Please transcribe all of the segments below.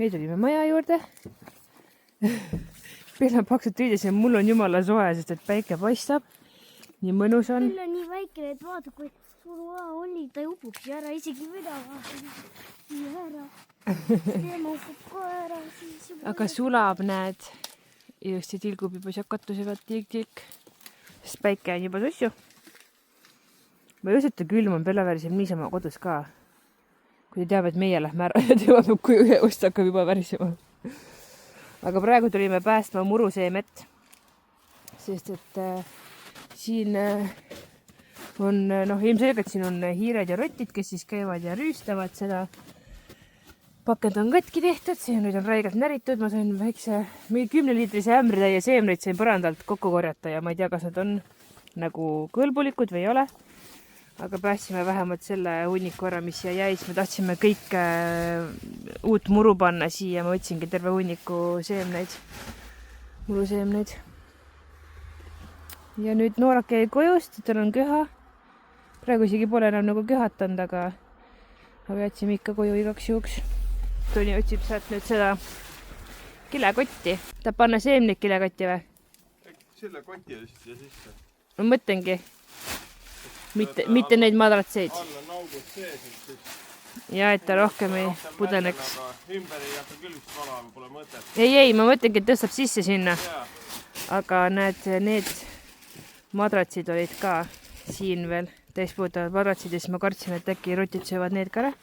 me tulime maja juurde. Meil on paksud riides ja mul on jumala soe, sest et päike paistab. Nii mõnus on. Meil on nii väike, et vaata, kui suur oa oli, ta upuks ära, isegi vida vaata. Nii ära. Teema upub ka ära. Aga sulab, näed. Ilusti tilgub juba seal katuse pealt tilk-tilk. Sest päike on juba sussu. Ma ei usu, et külm on Bellaväärisel niisama kodus ka. Kui teab, et meie lähme ära ja tema peab kui ust hakkab juba värisema. Aga praegu tulime päästma muruseemet. Sest et siin on, ilmselgelt siin on hiired ja rotid, kes siis käivad ja rüüstavad seda. Pakend on katki tehtud, see nüüd on raigelt näritud. Ma sain väikse 10-liitrise ämbri täie seemneid sain põrandalt kokku korjata ja ma ei tea, kas nad on nagu kõlbulikud või ei ole. Aga päästsime vähemalt selle hunniku ära, mis siia jäis. Me tahtsime kõik uut muru panna siia. Ma võtsingi terve hunniku seemneid, muruseemneid. Ja nüüd noorak jäi kojust, tal on köha. Praegu isegi pole enam nagu köhatanud, aga jätsime ikka koju igaks juhuks. Toni otsib sealt nüüd seda kilekotti. Tahab panna seemneid kilekotti või? Selle koti ja sisse. Ma mõtlengi. Mitte neid madratseid. Alla naugud sees. Ja, et ta rohkem ei pudeneks. Ümber ei jäta küll vist valama, pole mõtet. Ei, ma mõtlengi, et tõstab sisse sinna. Aga näed, need madratsid olid ka siin veel. Täispuudavad madratsid ja siis ma kartsin, et äkki rotid söövad need ka ära.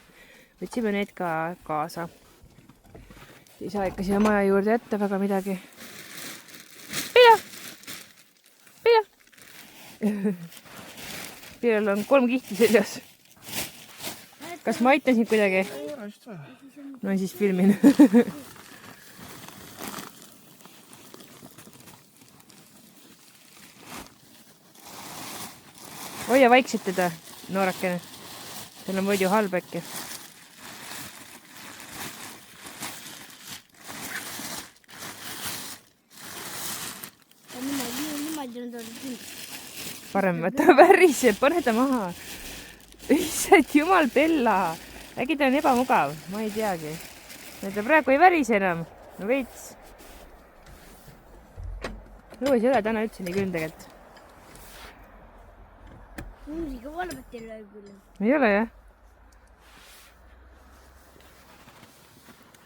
Võtsime need ka kaasa. Ei saa ikka siia maja juurde jätta väga midagi. Pia! Pia! Piirel on 3 kihti seljas. Kas ma aitan sind kuidagi? No siis filmin. Hoia vaikselt teda, noorakene. Seal on muidu halb äkki. Parem võta väriseb, pane ta maha. Issand jumal, Bella. Äkki ta on ebamugav, ma ei teagi. Ta praegu ei värise enam. No veits. Õues ei ole täna üldse nii külm tegelikult. Muusiga valmet ei ole küll. Ei ole jah.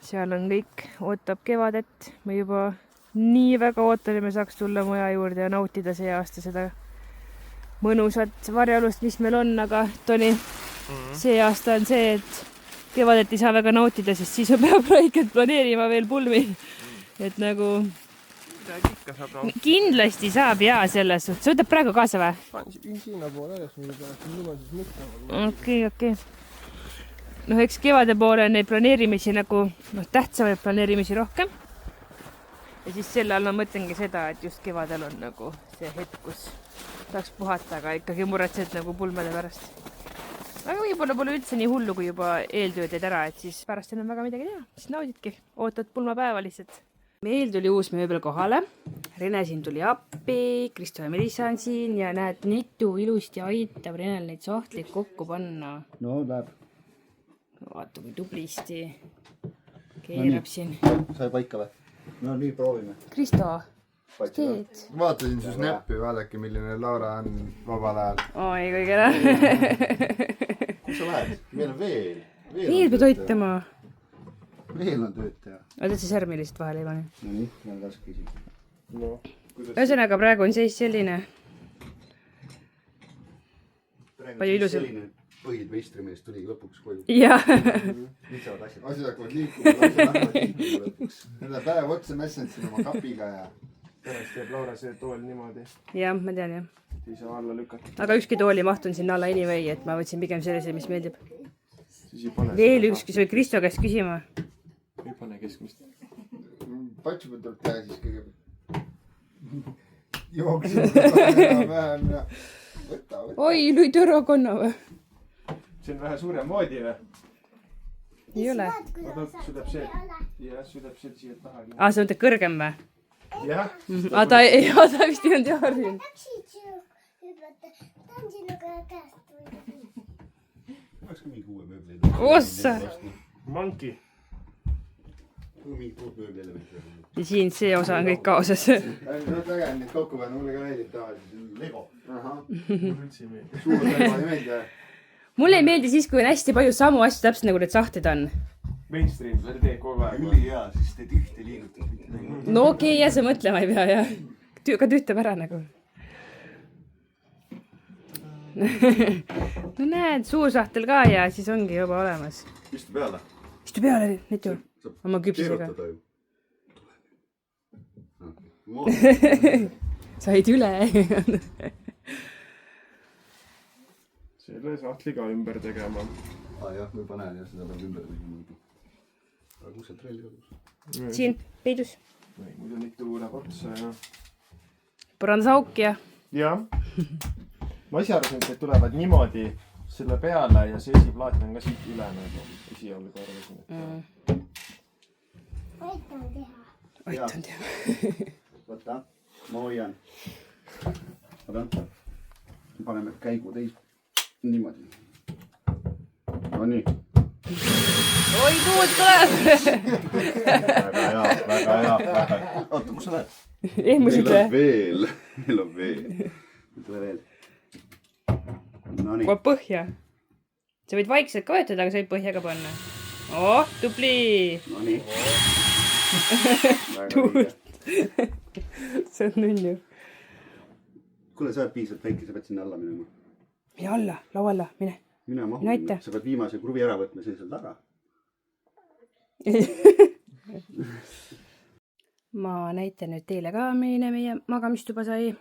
Seal on kõik, ootab kevadet. Me juba nii väga ootan, et me saaks tulla maja juurde ja nautida see aasta seda mõnusat varjalust, mis meil on, aga Toni, see aasta on see, et kevadet ei saa väga nautida, sest siis peab raigelt planeerima veel pulmi. Et nagu kindlasti saab jaa selles suhtes. Sa võtab praegu kaasa või? Panin sinna poole üles, mille pärast niimoodi siis mõtlema. Okei. No eks kevade poole on neid planeerimisi nagu tähtsamaid planeerimisi rohkem. Ja siis selle all ma mõtlengi seda, et just kevadel on nagu see hetk, kus saaks puhata, aga ikkagi muretsed nagu pulmade pärast. Aga võib-olla pole üldse nii hullu, kui juba eeltöö teed ära, et siis pärast enam väga midagi teha. Siis naudidki, ootad pulmapäeva lihtsalt. Meil tuli uus mööbel kohale. Rene siin tuli appi, Kristo ja Melissa on siin ja näed, Nitu ilusti aitab Renel neid sahtleid kokku panna. No läheb. Vaata, kui tublisti keerab siin. Sai paika või? No nii, proovime. Kristo, mis teed? Vaatasin su snappi, vaadake, milline Laura on vabal ajal. Oi, kui kena. Kus sa lähed? Meil on veel. Veel pead hoitama. Veel on tööd teha. Oled see särmi lihtsalt vahele ei pane? No nii, on raske isi. No, kuidas? Ühesõnaga, praegu on seis selline. Palju ilusam. Selline põhid veistrimeest tuli lõpuks koju. Jah. Lihtsavad asjad. Asjad hakkavad liikuma lõpuks. Need päev otsa mässanud siin oma kapiga ja... Pärast teeb Laura see tool niimoodi. Jah, ma tean jah. Ei saa alla lükata. Aga ükski tooli mahtun sinna alla anyway, et ma võtsin pigem sellise, mis meeldib. Siis ei pane. Veel üks, kes oli Kristo käest küsima. Ei pane keskmist. Patsu peal tuleb teha siis kõigepealt. Jooksin vähem ja... Võta. Oi, nüüd ära kanna või? See on vähe suurem moodi või? Ei ole. Südab see siia taha. Sa mõtled kõrgem või? Jah. Ta vist ei olnud jaaril. Oleks ka mingi uue mööbli. Ossa! Monkey. mingi puudmööblielement. ja siin see osa on kõik kaoses. Nüüd väga on neid kokku panna, mulle ka meeldib tavaliselt. Lego. Mulle üldse ei meeldi. Suur Lego ei meeldi. mulle ei meeldi siis, kui on hästi palju samu asju, täpselt nagu need sahtlid on. Mainstream, sa teed kogu aeg. Ülihea, siis teed ühte liigutust. no okei, ja sa mõtlema ei pea, jah. Ka tüütab ära nagu. no näed, suur sahtel ka ja siis ongi juba olemas. Istu peale. Istu peale, nüüd ju. Oma küpsisega. Said üle. selle sahtli ka ümber tegema. Jah, või panen ja seda peab ümber tegema. Aga kus see trell kadus? Siin, peidus. Muidu neid tuuleb otsa ja... Põrandasauk ja... jah. Ma ise arvasin, et need tulevad niimoodi selle peale ja see esiplaat on ka siit üle nagu. Esialgu arvasin, et... aitan teha. Aitan teha. Võta, ma hoian. Võta. Paneme käigu teis. Niimoodi. No nii. Oi, tuult tuleb! Väga hea. Oota, kus sa lähed? Ehmusid või? Meil on veel. Tule veel. No nii. Kohe põhja. Sa võid vaikselt ka võetada, aga sa võid põhja ka panna. Oh, tubli! No nii. Tuult. See on nunnu. Kuule, sa oled piisavalt väike, sa pead sinna alla minema. Mine alla, laua alla, mine. Mine mahu. Näita. Sa pead viimase kruvi ära võtma, see seal taga. Ma näitan nüüd teile ka, milline meie magamistuba sai.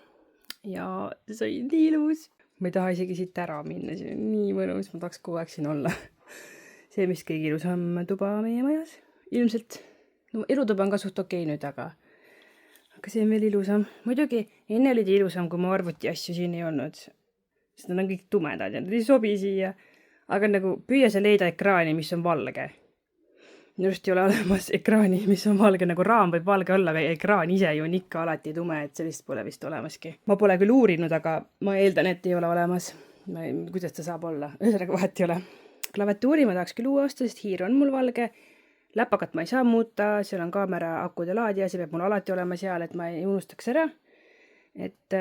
Ja see sai nii ilus. Ma ei taha isegi siit ära minna, see on nii mõnus, ma tahaks kogu aeg siin olla. See, mis kõige ilusam tuba meie majas. Ilmselt, no elutuba on ka suht okei nüüd, aga see on veel ilusam. Muidugi, enne oli ilusam, kui ma arvuti asju siin ei olnud. Sest nad on kõik tumedad ja nad ei sobi siia. Aga nagu püüa sa leida ekraani, mis on valge. Minu arust ei ole olemas ekraani, mis on valge, nagu raam võib valge olla, või ekraan ise ju on ikka alati tume, et sellist pole vist olemaski. Ma pole küll uurinud, aga ma eeldan, et ei ole olemas. Kuidas ta saab olla? Ühesõnaga vahet ei ole. Klaviatuuri ma tahaks küll uue osta, sest hiir on mul valge. Läpakat ma ei saa muuta, seal on kaamera, akude laadija, see peab mul alati olema seal, et ma ei unustaks ära. Et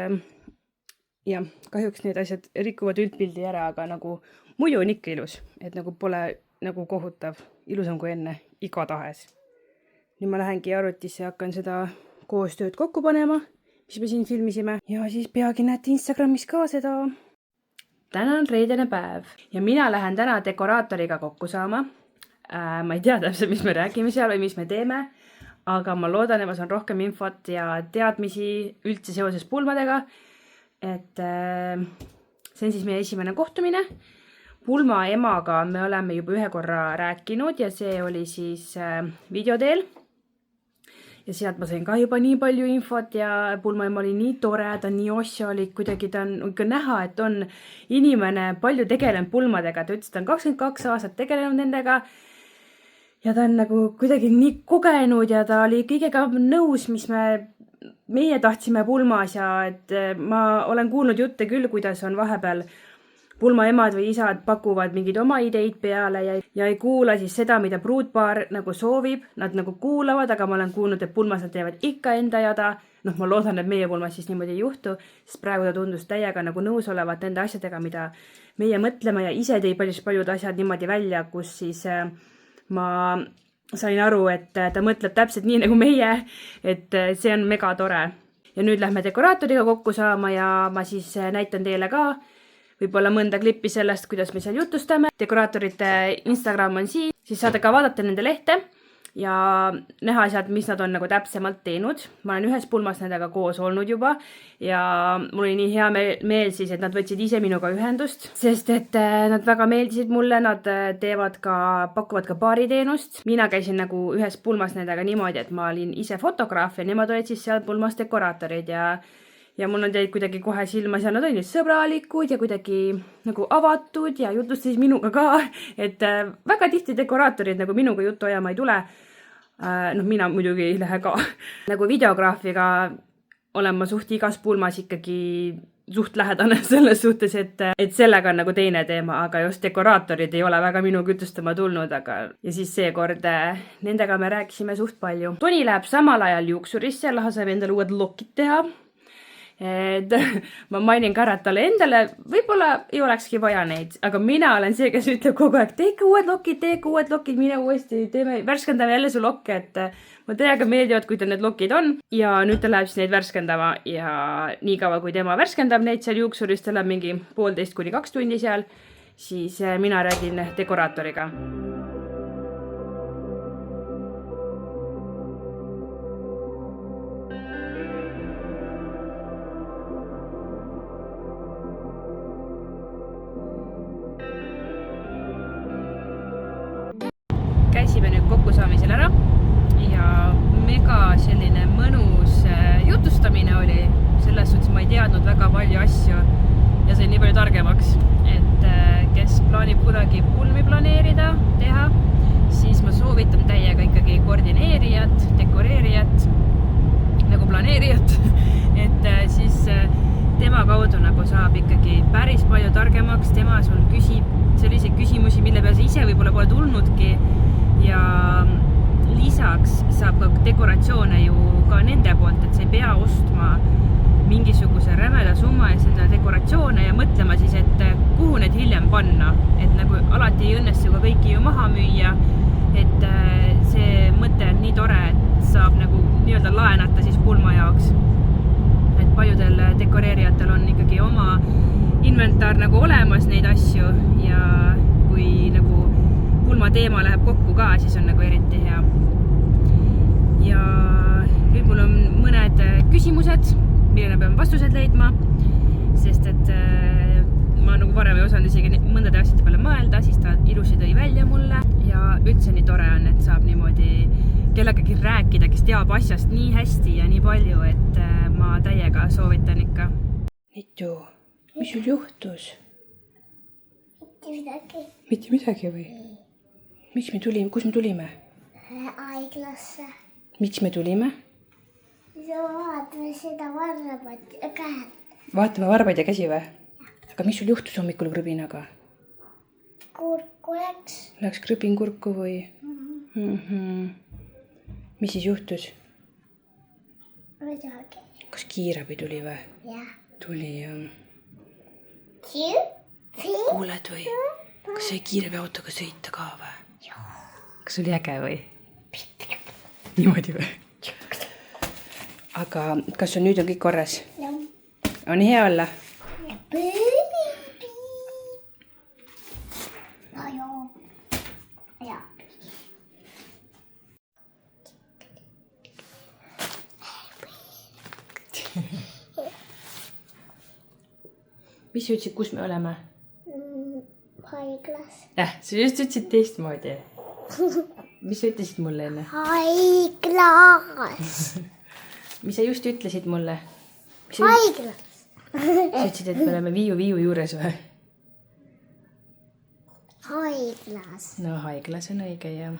jah, kahjuks need asjad rikuvad üldpildi ära, aga nagu muidu on ikka ilus, et nagu pole nagu kohutav, ilusam kui enne, igatahes. Nüüd ma lähengi arvutisse ja hakkan seda koostööd kokku panema, mis me siin filmisime. Ja siis peagi näete Instagramis ka seda. Täna on reedene päev ja mina lähen täna dekoraatoriga kokku saama. Ma ei tea täpselt, mis me räägime seal või mis me teeme, aga ma loodan, et ma saan rohkem infot ja teadmisi üldse seoses pulmadega. Et see on siis meie esimene kohtumine. Pulma emaga me oleme juba ühe korra rääkinud ja see oli siis videoteel. Ja sealt ma sain ka juba nii palju infot ja pulma ema oli nii tore, ta on nii osjalik, kuidagi ta on ikka näha, et on inimene palju tegelenud pulmadega. Ta ütles, ta on 22 aastat tegelenud nendega ja ta on nagu kuidagi nii kogenud ja ta oli kõigega nõus, mis meie tahtsime pulmas ja et ma olen kuulnud jutte küll, kuidas on vahepeal pulmaemad või isad pakuvad mingid oma ideid peale ja ei kuula siis seda, mida pruutpaar nagu soovib. Nad nagu kuulavad, aga ma olen kuulnud, et pulmas nad teevad ikka enda jada. Noh, ma loodan, et meie pulmas siis niimoodi ei juhtu, sest praegu ta tundus täiega nagu nõus olevat nende asjadega, mida meie mõtleme ja ise tõi paljud asjad niimoodi välja, kus siis ma sain aru, et ta mõtleb täpselt nii nagu meie, et see on mega tore. Ja nüüd lähme dekoraatoriga kokku saama ja ma siis näitan teile ka võib-olla mõnda klippi sellest, kuidas me seal jutustame. Dekoraatorite Instagram on siis saate ka vaadata nende lehte ja näha sealt, mis nad on nagu täpsemalt teinud. Ma olen ühes pulmas nendega koos olnud juba ja mul oli nii hea meel siis, et nad võtsid ise minuga ühendust, sest et nad väga meeldisid mulle, nad pakuvad ka baariteenust. Mina käisin nagu ühes pulmas nendega niimoodi, et ma olin ise fotograaf ja nemad olid siis seal pulmas dekoraatorid ja mul on teid kuidagi kohe silmas ja nad olid sõbralikud ja kuidagi nagu avatud ja jutlustasid minuga ka, et väga tihti dekoraatorid nagu minuga juttu ajama ei tule. Noh, mina muidugi ei lähe ka. Nagu videograafiga olen ma suht igas pulmas ikkagi suht lähedane selles suhtes, et sellega on nagu teine teema, aga just dekoraatorid ei ole väga minuga jutustama tulnud, aga ja siis seekord nendega me rääkisime suht palju. Toni läheb samal ajal juuksurisse, laseb endale uued lokid teha. Et ma mainin ka ära, et talle endale võib-olla ei olekski vaja neid, aga mina olen see, kes ütleb kogu aeg, teege uued lokid, mine uuesti, värskendame jälle su lokke, et ma täiega meeldivad, kui tal need lokid on ja nüüd ta läheb siis neid värskendama ja niikaua, kui tema värskendab neid seal juuksuris, ta läheb mingi 1,5 kuni 2 tundi seal, siis mina räägin dekoraatoriga. Käisime nüüd kokkusaamisel ära ja mega selline mõnus jutustamine oli. Selles suhtes ma ei teadnud väga palju asju ja sain nii palju targemaks, et kes plaanib kunagi pulmi planeerida, teha, siis ma soovitan täiega ikkagi koordineerijat, dekoreerijat, nagu planeerijat, et siis tema kaudu nagu saab ikkagi päris palju targemaks, tema sul küsib selliseid küsimusi, mille peale sa ise võib-olla pole tulnudki. Ja lisaks saab ka dekoratsioone ju ka nende poolt, et sa ei pea ostma mingisuguse rämeda summa eest enda dekoratsioone ja mõtlema siis, et kuhu need hiljem panna. Et nagu alati ei õnnestu ka kõiki ju maha müüa, et see mõte on nii tore, et saab nagu nii-öelda laenata siis pulma jaoks. Et paljudel dekoreerijatel on ikkagi oma inventar nagu olemas neid asju ja kui nagu pulma teema läheb kokku ka, siis on nagu eriti hea. Ja nüüd mul on mõned küsimused, millele peame vastused leidma, sest et ma nagu varem ei osanud isegi mõndade asjade peale mõelda, siis ta ilusti tõi välja mulle ja üldse nii tore on, et saab niimoodi kellegagi rääkida, kes teab asjast nii hästi ja nii palju, et ma täiega soovitan ikka. Nitu, mis sul juhtus? Mitte midagi või? Miks me tulime? Kus me tulime? Aiglasse. Miks me tulime? Vaatame seda varbaid ja käed. Vaatame varbaid ja käsi või? Aga mis sul juhtus hommikul krõbinaga? Kurku läks. Läks krõbin kurku või? Mis siis juhtus? Midagi. Kas kiirabi tuli või? Jah. Tuli jah. Kuuled või? Kas sai kiirabi autoga sõita ka või? Kas oli äge või? Niimoodi või? Aga kas on nüüd on kõik korras? On hea olla? Mis sa ütlesid, kus me oleme? Haiglas. Sa just ütlesid teistmoodi. Mis sa ütlesid mulle enne? Haiglas. Mis sa just ütlesid mulle? Haiglas. Sa ütlesid, et me oleme Viiu juures või? Haiglas. No haiglas on õige, jah.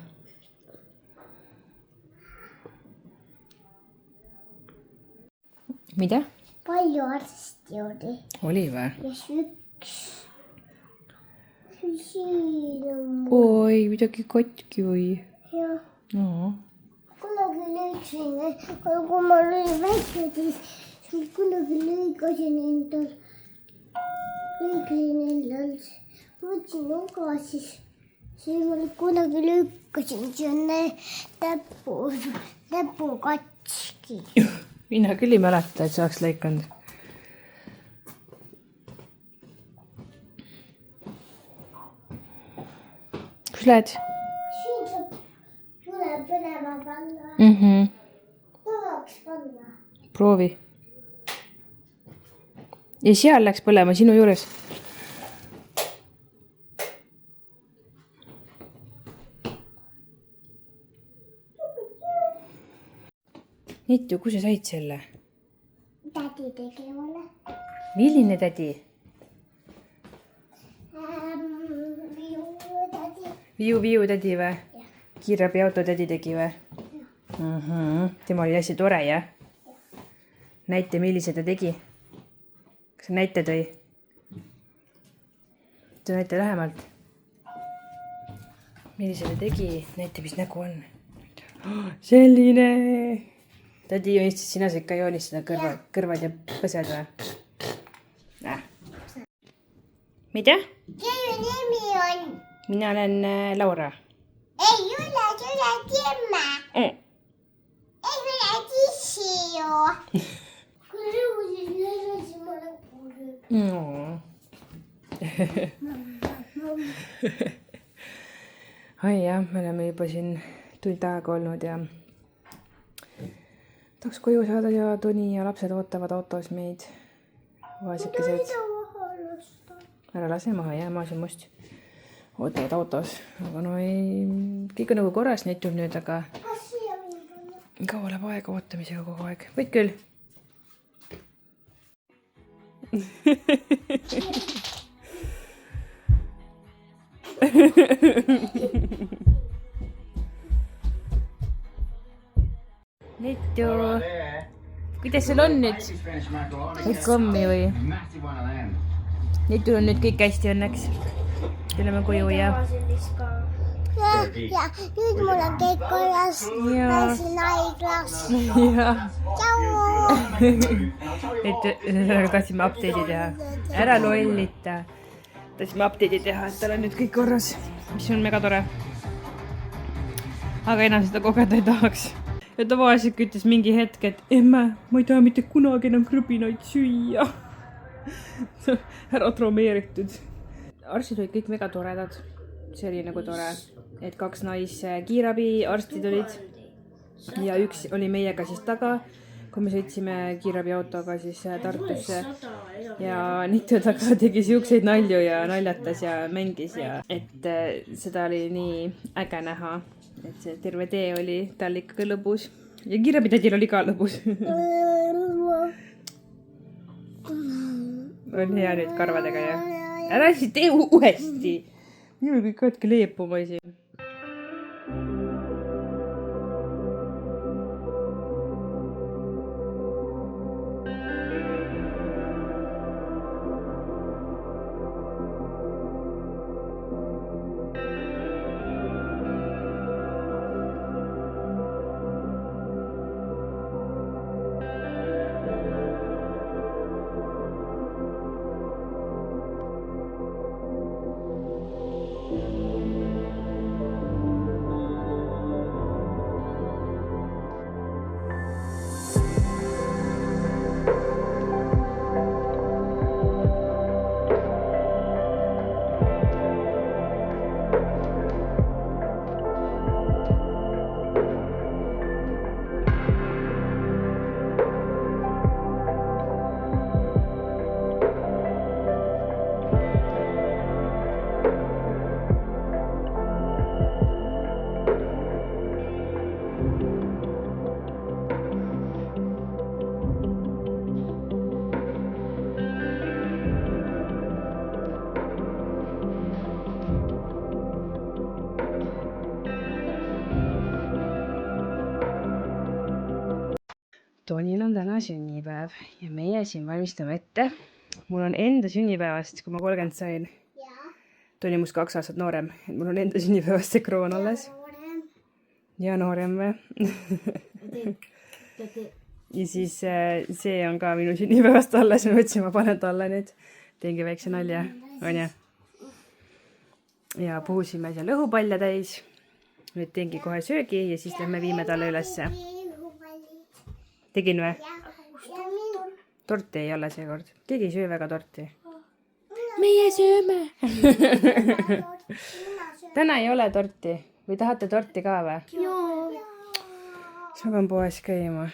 Mida? Palju arsti oli. Oli või? Ja üks. Siin on mul. Oi, midagi katki või? Jah. No. Kunagi lõikasin, kui ma olin väike, siis kunagi lõikasin endal. Võtsin nuga, siis kunagi lõikasin sinna täpu katski. Mina küll ei mäleta, et sa oleks lõikanud. Kus lähed? Siin saab tule põlema panna. Tahaks panna. Proovi. Ja seal läks põlema sinu juures. Nitu, kus sa said selle? Tädi tegi mulle. Milline tädi? Viiu tädi või? Kiirabi auto tädi tegi või? Tema oli hästi tore, jah? Näite, millise ta tegi? kas sa näitad või? sa näita lähemalt. millisele tegi? näita, mis nägu on. selline. tädi joonistas, sina said ka joonistada kõrvad ja põsed või? mida? Kelle nimi on? mina olen Laura. Ei ole, tule Timme. Ei ole tissi ju. Kui rõhusin edasi, ma olen kuulnud. ai jah, me oleme juba siin tund aega olnud ja tahaks koju saada ja Toni ja lapsed ootavad autos meid. vaesekesed. ära lase maha, jää maas ja must. ootavad autos, aga no ei, kõik on nagu korras näitab nüüd, aga kaua läheb aega ootamisega kogu aeg. võid küll. Nettu, kuidas sul on nüüd? said kommi või? Netul on nüüd kõik hästi õnneks. tuleme koju ja. Ja nüüd mul on kõik korras. Pääsin haiglas. Tšau. tahtsime update'i teha. ära lollita. tahtsime update'i teha, et tal on nüüd kõik korras. mis on mega tore. aga enam seda kogeda ei tahaks. ja tavaliselt ütles mingi hetk, et emme, ma ei taha mitte kunagi enam krõbinaid süüa. ära traumeeritud. arstid olid kõik mega toredad. see oli nagu tore, et 2 naiskiirabi arstid olid ja üks oli meiega siis taga, kui me sõitsime kiirabiautoga siis Tartusse ja Nitu taga tegi siukseid nalju ja naljatas ja mängis ja et seda oli nii äge näha, et see terve tee oli tal ikkagi lõbus ja kiirabitädil oli ka lõbus. on hea nüüd karvadega ja ära siis tee uuesti. minul kõik hetke leepuma siin. Tonil on täna sünnipäev ja meie siin valmistame ette. mul on enda sünnipäevast, kui ma 30 sain. Toni must 2 aastat noorem, et mul on enda sünnipäevast see kroon alles. ja noorem või? ja siis see on ka minu sünnipäevast alles, ma mõtlesin, ma panen talle nüüd. teengi väikse nalja, onju. ja puhusime seal õhupalle täis. nüüd teengi kohe söögi ja siis lähme viime talle ülesse. tegin või? torti ei ole seekord. keegi ei söö väga torti. meie sööme. täna ei ole torti. või tahate torti ka või? siis ma pean poes käima.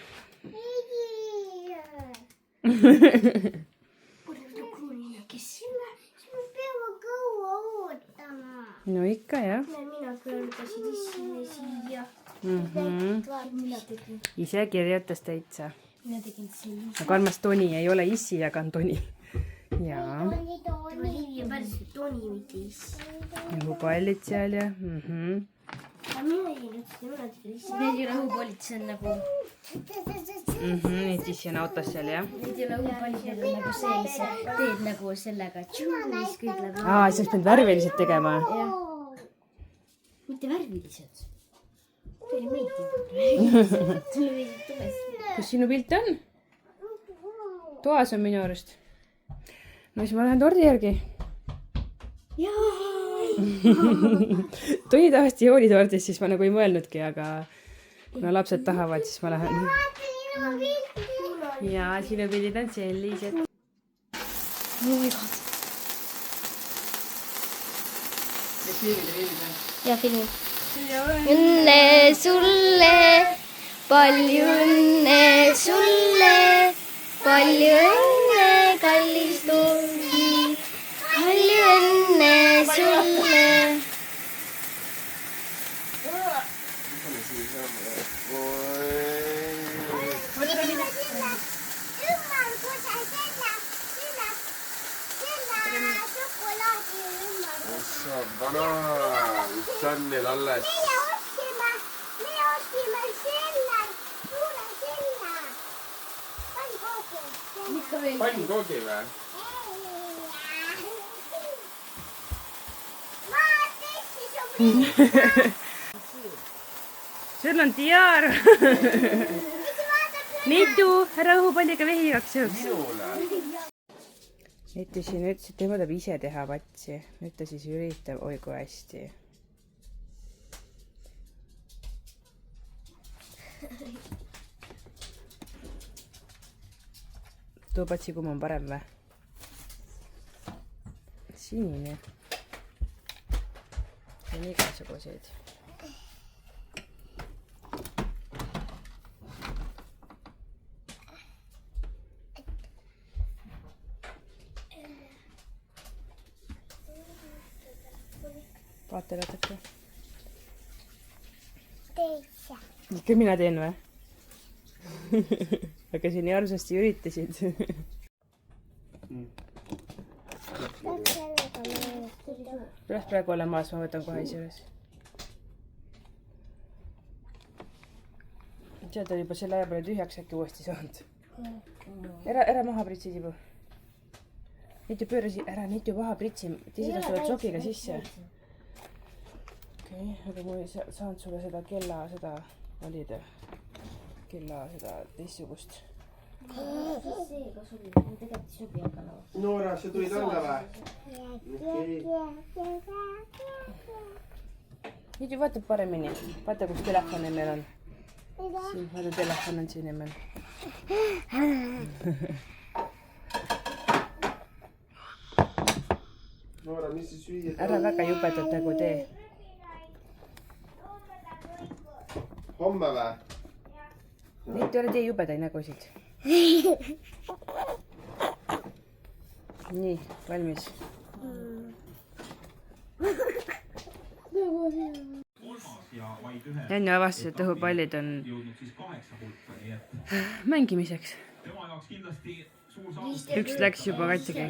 no ikka jah. Mina kõrgasin issile siia. ise kirjutas täitsa. Mina tegin selle. aga armas Toni ei ole issi, aga on Toni. jaa. Olivia päris Toni mitte issi. õhupallid seal ja mina ei üldse, mina tegin lihtsalt. Need ei ole õhupoolid, see on nagu. Nii Tissi on autos seal, jah? Need ei ole õhupoolid, need on nagu see, mis sa teed nagu sellega. Mis kõik läheb. Siis oleks pidanud värviliselt tegema. Jah. Mitte värviliselt. See oli meeldib. Tuli veidi tumest. Kus sinu pilt on? Toas on minu arust. No siis ma lähen tordi järgi. Tuli tavaliselt joolitordist, siis ma nagu ei mõelnudki, aga kuna lapsed tahavad, siis ma lähen. Ja sinu pildid on sellised. Oh my god. Ja filmi. Õnne sulle, palju õnne sulle, palju õnne, kallis Toomi, palju õnne sulle. Vana, üks on neil alles. Me ostime selle, suure selle. Pannkoogi või? Sul on tiaar. Nitu, ära õhupalliga vehi igaks juhuks. Nüüd siin ütles, et tema tahab ise teha patsi. Nüüd ta siis üritab, oi kui hästi. Too patsikumm on parem või? Sinine. See on igasuguseid. Vaata natuke. Ikka mina teen või? Aga sa nii armsasti üritasid. Las praegu ole maas, ma võtan kohe ise üles. Sealt oli juba selle aja peale tühjaks äkki uuesti saanud. Ära maha pritsi, Tibu. Nitu pöörasi, ära nitu maha pritsi. Teised astuvad sokiga sisse. Okei, aga ma ei saanud sulle seda kella, seda valida. Kella, seda teistsugust. Seega sobib, tegelikult ei sobi aga no. Noora, sa tulid alla või? Nüüd ju vaatab paremini. Vaata, kus telefoni meil on. Siin, vaata, telefon on siin ja meil. Noora, mis sa süüed? Ära väga jubedat nägu tee. Homme või? Nüüd ei ole tee jubedaid nägusid. Nii, valmis. Janne avastas, et õhupallid on mängimiseks. Üks läks juba katsega.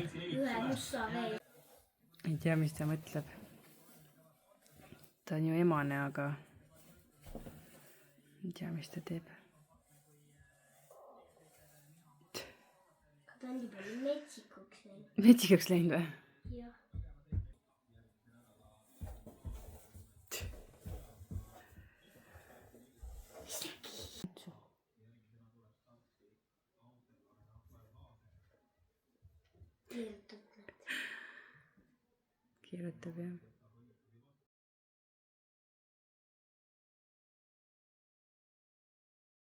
Ei tea, mis ta mõtleb. Ta on ju emane, aga ei tea, mis ta teeb. Ta on juba metsikuks läinud. Metsikuks läinud või? Jah. Keerutab jah.